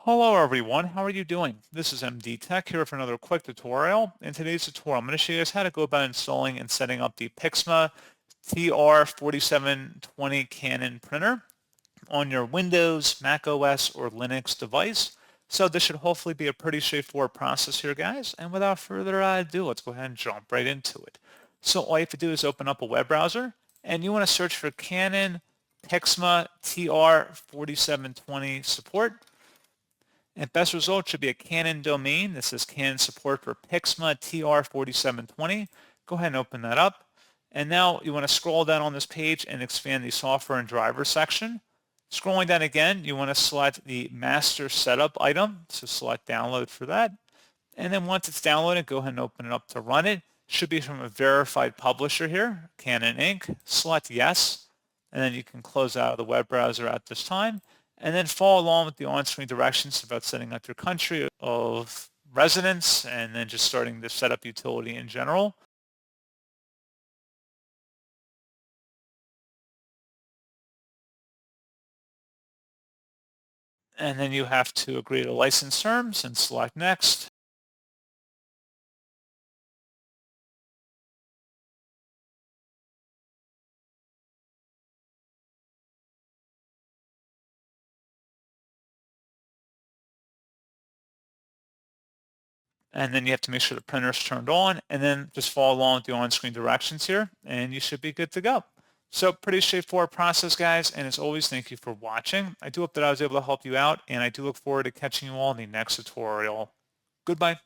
Hello everyone, how are you doing? This is MD Tech here for another quick tutorial. In today's tutorial, I'm going to show you guys how to go about installing and setting up the PIXMA TR4720 Canon printer on your Windows, Mac OS, or Linux device. So this should hopefully be a pretty straightforward process here, guys. And without further ado, let's go ahead and jump right into it. So all you have to do is open up a web browser, and you want to search for Canon PIXMA TR4720 support. And best result should be a Canon domain. This is Canon support for PIXMA TR4720. Go ahead and open that up. And now you want to scroll down on this page and expand the software and driver section. Scrolling down again, you want to select the master setup item. So select download for that. And then once it's downloaded, go ahead and open it up to run it. Should be from a verified publisher here, Canon Inc. Select yes. And then you can close out of the web browser at this time. And then follow along with the on-screen directions about setting up your country of residence and then just starting the setup utility in general. And then you have to agree to license terms and select next. And then you have to make sure the printer is turned on and then just follow along with the on-screen directions here and you should be good to go. So pretty straightforward process, guys. And as always, thank you for watching. I do hope that I was able to help you out and I do look forward to catching you all in the next tutorial. Goodbye.